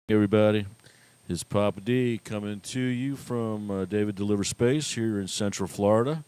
Hey everybody, it's Papa D coming to you from David Deliver Space here in Central Florida.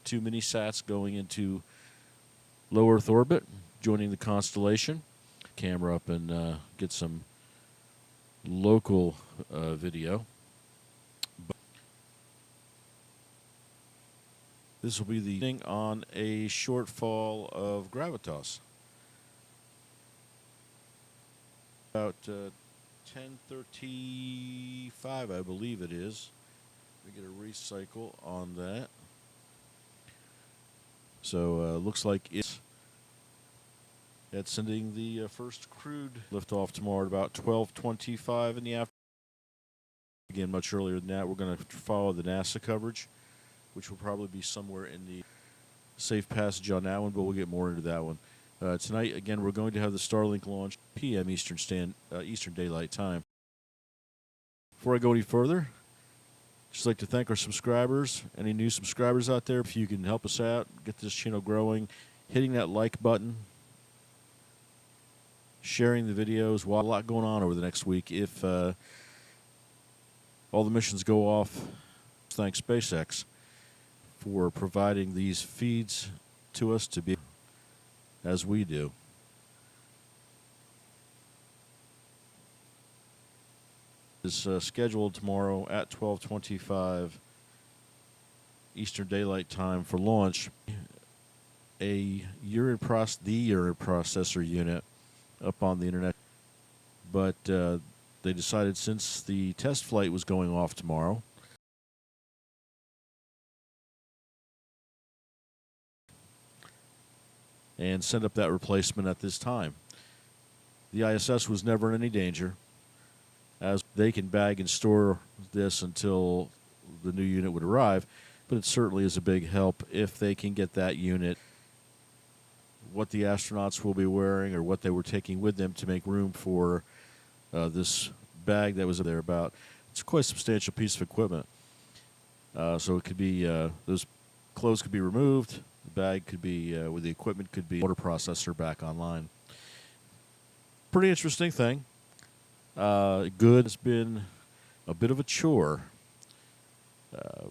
2 mini sats going into low Earth orbit, joining the constellation. Camera up and get some local video. This will be the thing on a shortfall of gravitas. About 10:35, I believe it is. We get a recycle on that. So looks like it's sending the first crewed liftoff tomorrow at about 12:25 in the afternoon. Again, much earlier than that. We're going to follow the NASA coverage, which will probably be somewhere in the safe passage on that one, but we'll get more into that one. Tonight, again, we're going to have the Starlink launch p.m. Eastern Daylight Time. Before I go any further, just like to thank our subscribers, any new subscribers out there. If you can help us out, get this channel growing, hitting that like button, sharing the videos. Well, a lot going on over the next week. If all the missions go off, thanks SpaceX for providing these feeds to us to be as we do. Is scheduled tomorrow at 12:25 Eastern Daylight Time for launch. The urine processor unit up on the internet, but they decided since the test flight was going off tomorrow, and send up that replacement at this time. The ISS was never in any danger, as they can bag and store this until the new unit would arrive, but it certainly is a big help if they can get that unit, what the astronauts will be wearing or what they were taking with them to make room for this bag that was there. It's quite a substantial piece of equipment. So it could be, those clothes could be removed, the bag could be, with the equipment could be water processor back online. Pretty interesting thing. Good has been a bit of a chore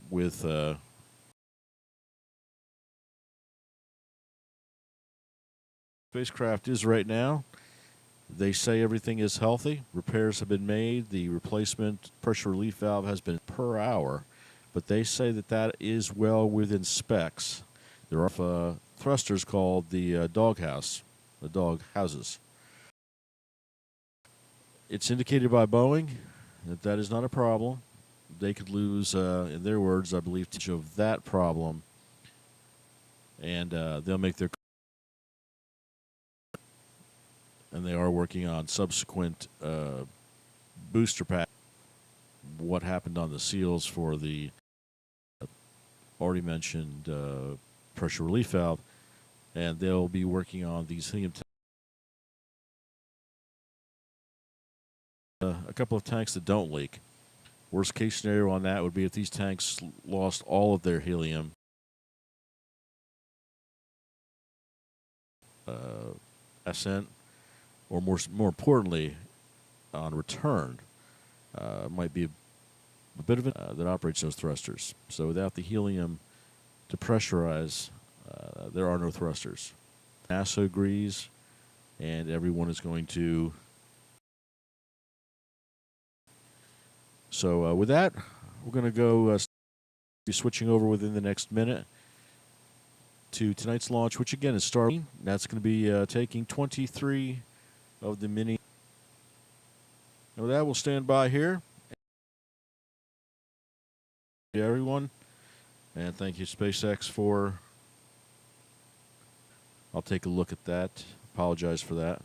with spacecraft is right now. They say everything is healthy. Repairs have been made. The replacement pressure relief valve has been per hour, but they say that is well within specs. There are thrusters called the dog houses. It's indicated by Boeing that is not a problem. They could lose, in their words, I believe, of that problem, and they'll make their. And they are working on subsequent booster pack. What happened on the seals for the already mentioned pressure relief valve, and they'll be working on these helium a couple of tanks that don't leak. Worst case scenario on that would be if these tanks lost all of their helium. Ascent, or more importantly, on return, might be a bit of it that operates those thrusters. So without the helium to pressurize, there are no thrusters. NASA agrees, and everyone is going to. So with that, we're going to go be switching over within the next minute to tonight's launch, which again is Starlink. That's going to be taking 23 of the mini. And with that, we'll stand by here. Everyone, and thank you SpaceX for. I'll take a look at that. Apologize for that.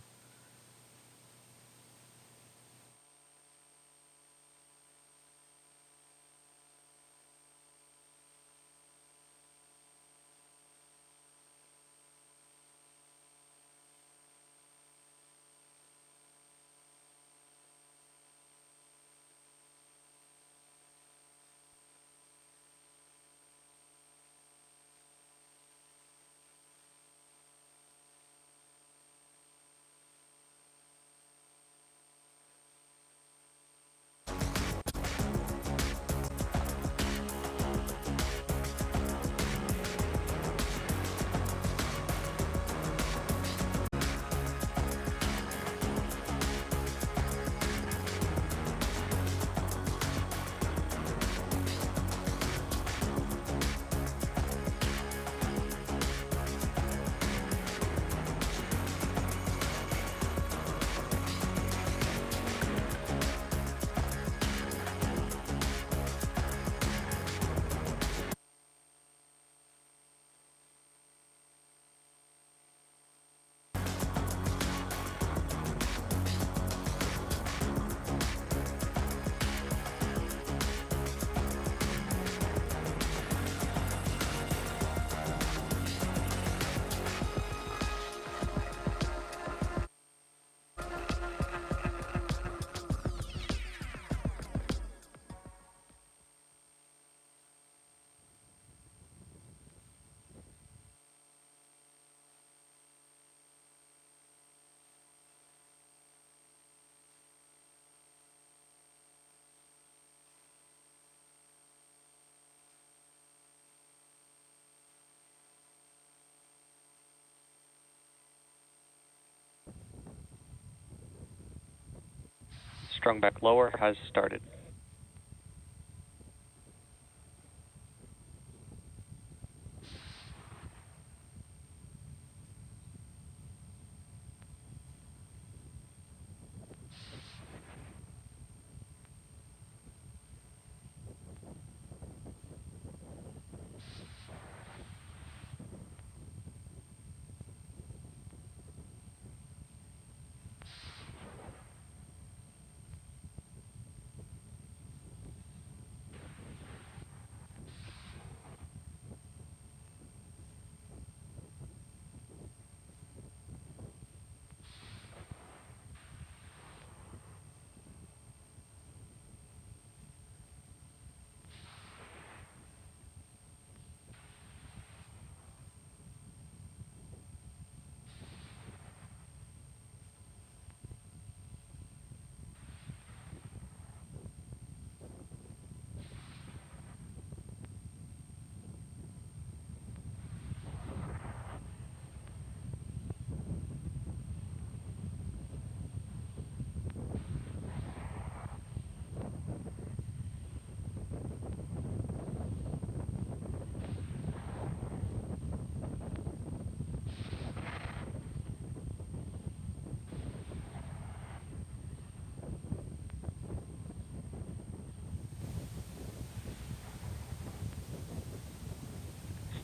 Strung back lower has started.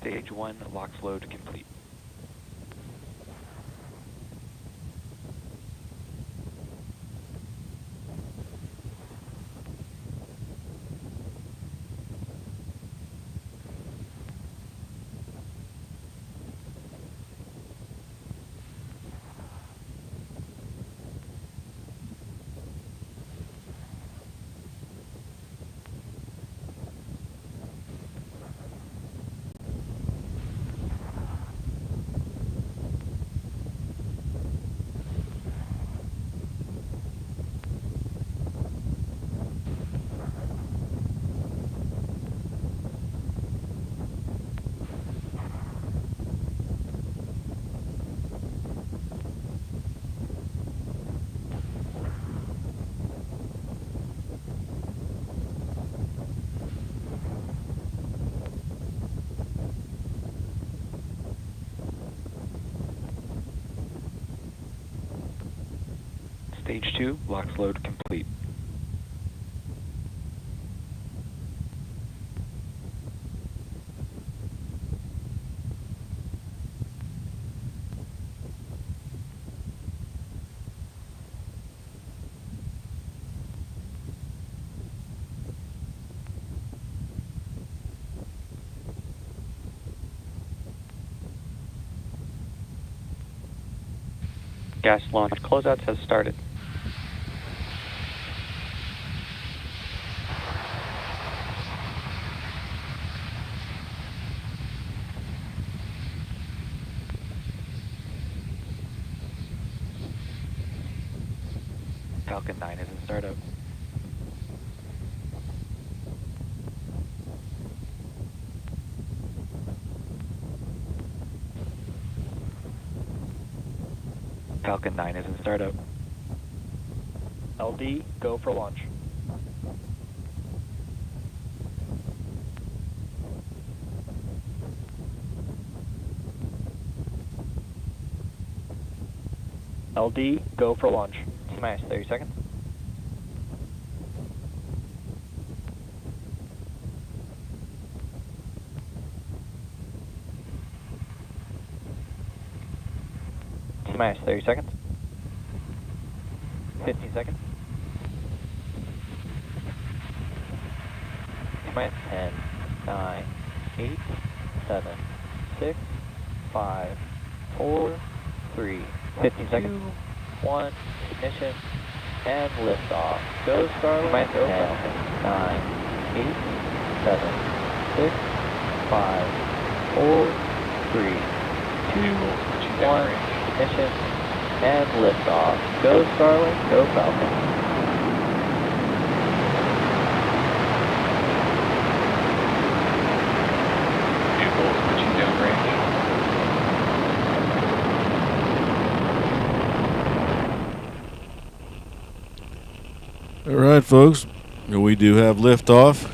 Stage 1 LOX load complete. Stage 2 LOX load complete. Gas launch closeouts has started. Falcon 9 is in startup. Falcon 9 is in startup. LD, go for launch. LD, go for launch. T-minus 30 seconds. T-minus 30 seconds. 15 seconds. T-minus 10, 9, 8, 7, 6, 5, 4, 3, 15 seconds. 1, ignition, and liftoff. Go Starlink, go 10, 9, 8, 7, 6, 5, 4, 3, 2, 1, ignition, and liftoff. Go Starlink, go Falcon. Vehicles switching downrange. All right, folks. We do have liftoff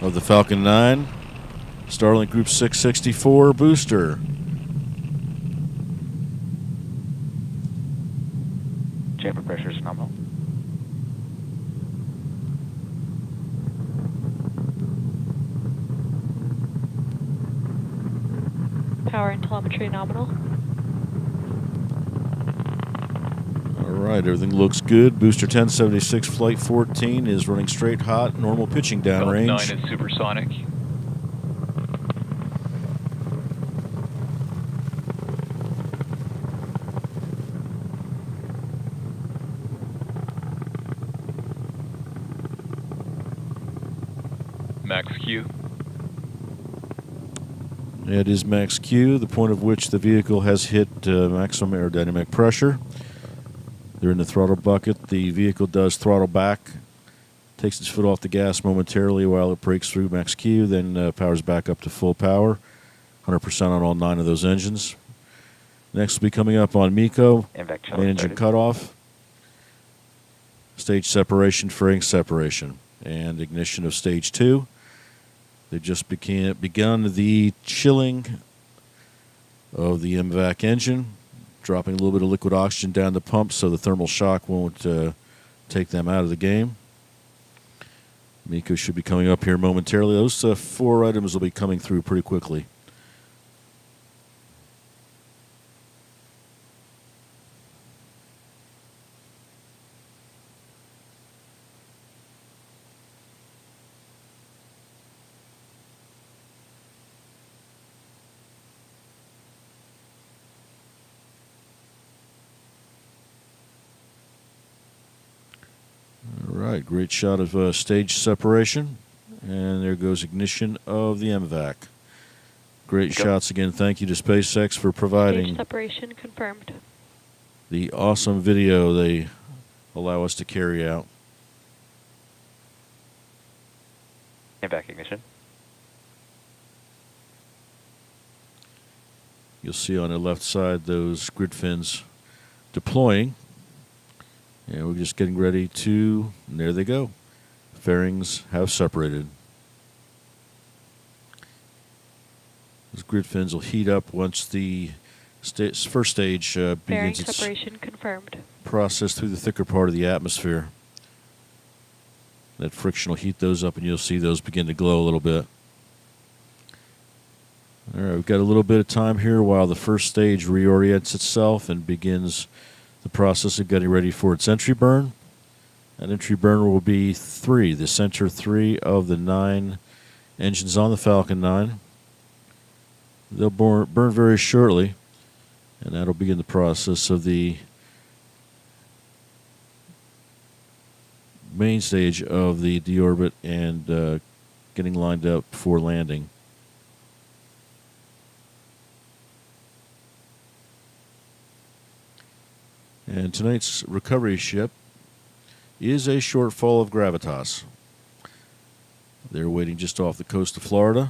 of the Falcon 9 Starlink Group 664 booster. Chamber pressure is nominal. Power and telemetry nominal. All right, everything looks good. Booster 1076 Flight 14 is running straight hot, normal pitching Falcon 9 downrange. is supersonic. Max Q. It is max Q, the point of which the vehicle has hit maximum aerodynamic pressure. They're in the throttle bucket. The vehicle does throttle back, takes its foot off the gas momentarily while it breaks through max Q, then powers back up to full power, 100% on all 9 of those engines. Next will be coming up on MECO, Impact main engine cutoff, stage separation, fairing separation, and ignition of stage 2. They've just begun the chilling of the MVAC engine, dropping a little bit of liquid oxygen down the pump so the thermal shock won't take them out of the game. MECO should be coming up here momentarily. Those 4 items will be coming through pretty quickly. All right, great shot of stage separation. And there goes ignition of the MVAC. Great shots again. Thank you to SpaceX for providing Stage separation confirmed. the awesome video they allow us to carry out. Impact ignition. You'll see on the left side those grid fins deploying. And we're just getting ready to, and there they go. Fairings have separated. Those grid fins will heat up once the first stage Fairing begins its separation confirmed. process through the thicker part of the atmosphere. That friction will heat those up and you'll see those begin to glow a little bit. All right, we've got a little bit of time here while the first stage reorients itself and begins the process of getting ready for its entry burn. That entry burn will be 3, the center 3 of the 9 engines on the Falcon 9. They'll burn very shortly, and that'll begin the process of the main stage of the deorbit and getting lined up for landing. And tonight's recovery ship is a shortfall of Gravitas. They're waiting just off the coast of Florida.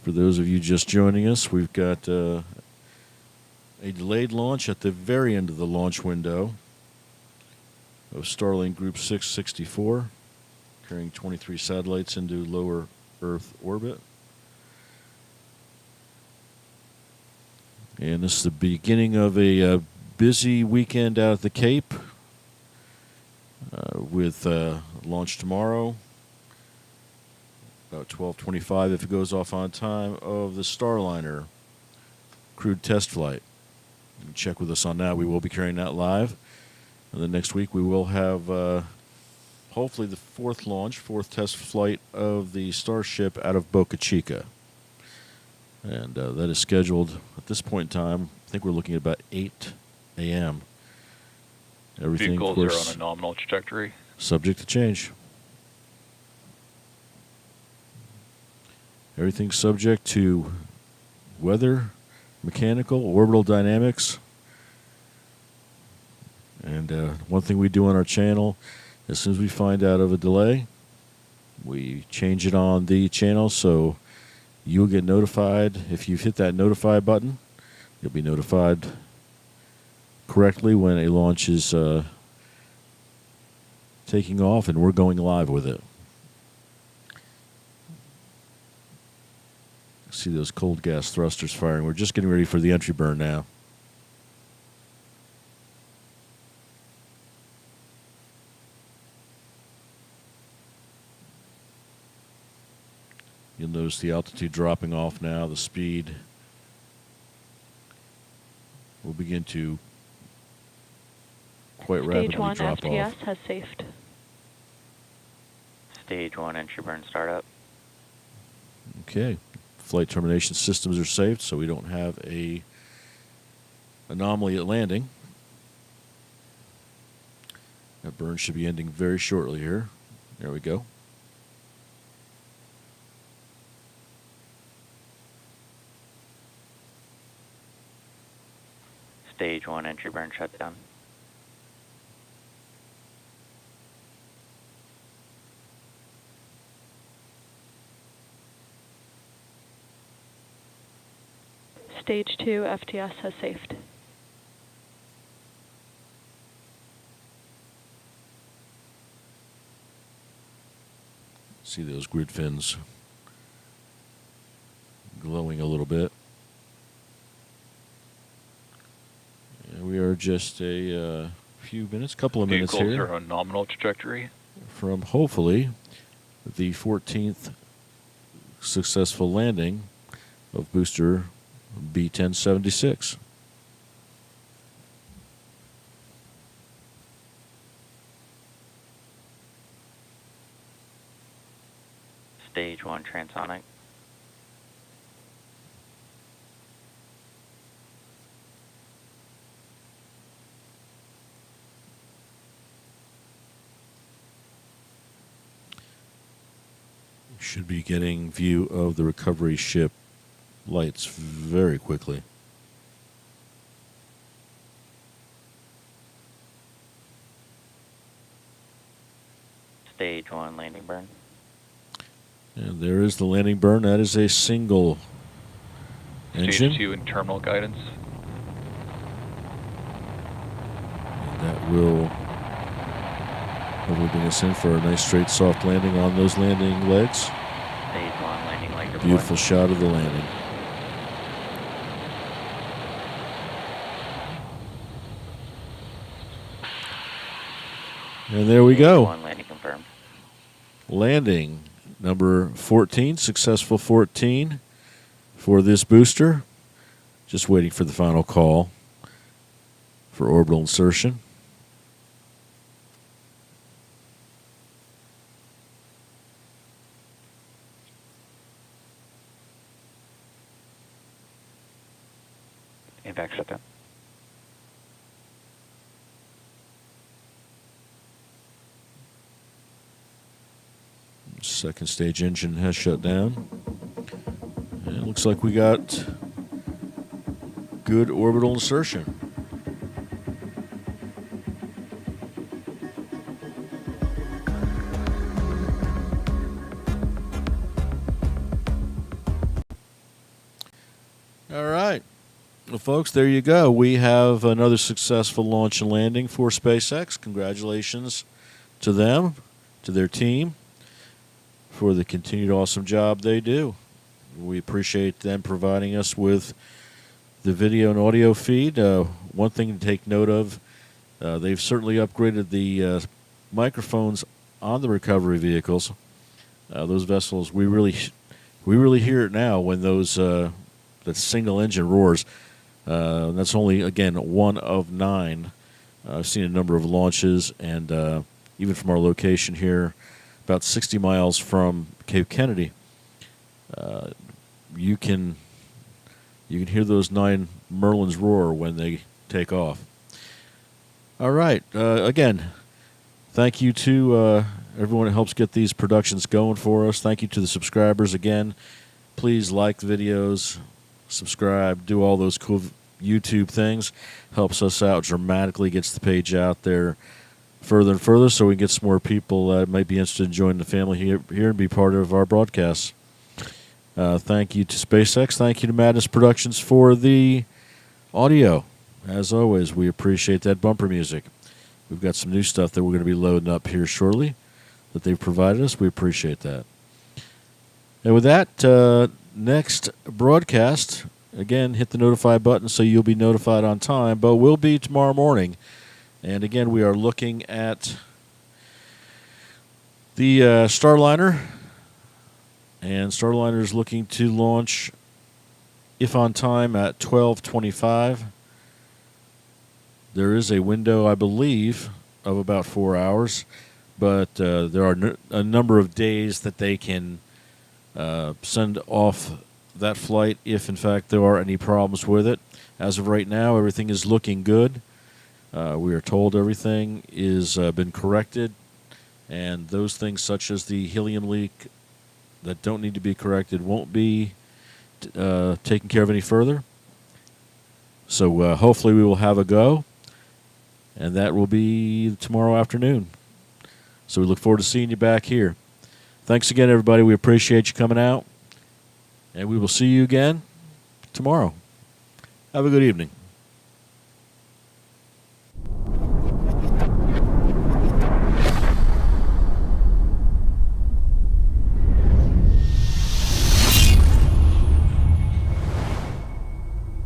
For those of you just joining us, we've got a delayed launch at the very end of the launch window of Starlink Group 664. Carrying 23 satellites into lower Earth orbit. And this is the beginning of a busy weekend out at the Cape with launch tomorrow, about 12:25 if it goes off on time, of the Starliner crewed test flight. You can check with us on that. We will be carrying that live. And then next week we will have hopefully the 4th test flight of the Starship out of Boca Chica. And that is scheduled at this point in time. I think we're looking at about 8 a.m. Everything, of Vehicles course, are on a nominal trajectory. subject to change. Everything's subject to weather, mechanical, orbital dynamics. And one thing we do on our channel As soon as we find out of a delay, we change it on the channel so you'll get notified. If you've hit that notify button, you'll be notified correctly when a launch is taking off and we're going live with it. See those cold gas thrusters firing. We're just getting ready for the entry burn now. You'll notice the altitude dropping off now. The speed will begin to quite rapidly Stage 1 drop FTS off. has safed. Stage 1 entry burn startup. Okay. Flight termination systems are saved, so we don't have a anomaly at landing. That burn should be ending very shortly here. There we go. Stage 1 entry burn shutdown. Stage 2 FTS has safed. See those grid fins glowing a little bit. And we are just a few minutes, couple of minutes Vehicles here are on nominal trajectory. from hopefully the 14th successful landing of booster B1076. Stage 1 transonic. Should be getting view of the recovery ship lights very quickly. Stage 1 landing burn. And there is the landing burn. That is a single engine. Stage 2 in terminal guidance. And that will hopefully bring us in for a nice straight soft landing on those landing legs. Stage 1 landing leg deploy. Beautiful shot of the landing. And there we Stage go. 1 landing confirmed. Landing number 14, successful 14 for this booster. Just waiting for the final call for orbital insertion. Impact shutdown. Second stage engine has shut down. And it looks like we got good orbital insertion. All right. Well, folks, there you go. We have another successful launch and landing for SpaceX. Congratulations to them, to their team, for the continued awesome job they do. We appreciate them providing us with the video and audio feed. One thing to take note of, they've certainly upgraded the microphones on the recovery vehicles. Those vessels, we really hear it now when those that single engine roars. That's only, again, one of 9. I've seen a number of launches, and even from our location here, about 60 miles from Cape Kennedy, you can hear those 9 Merlins roar when they take off. All right. Again, thank you to everyone that helps get these productions going for us. Thank you to the subscribers. Again, please like the videos, subscribe, do all those cool YouTube things. Helps us out dramatically, gets the page out there further and further so we can get some more people that might be interested in joining the family here and be part of our broadcasts. Thank you to SpaceX. Thank you to Maddness Productions for the audio. As always, we appreciate that bumper music. We've got some new stuff that we're going to be loading up here shortly that they've provided us. We appreciate that. And with that, next broadcast, again, hit the notify button so you'll be notified on time, but will be tomorrow morning. And again, we are looking at the Starliner. And Starliner is looking to launch, if on time, at 12:25. There is a window, I believe, of about 4 hours, but there are a number of days that they can send off that flight if, in fact, there are any problems with it. As of right now, everything is looking good. We are told everything is been corrected, and those things such as the helium leak that don't need to be corrected won't be taken care of any further. So hopefully we will have a go. And that will be tomorrow afternoon. So we look forward to seeing you back here. Thanks again, everybody. We appreciate you coming out. And we will see you again tomorrow. Have a good evening.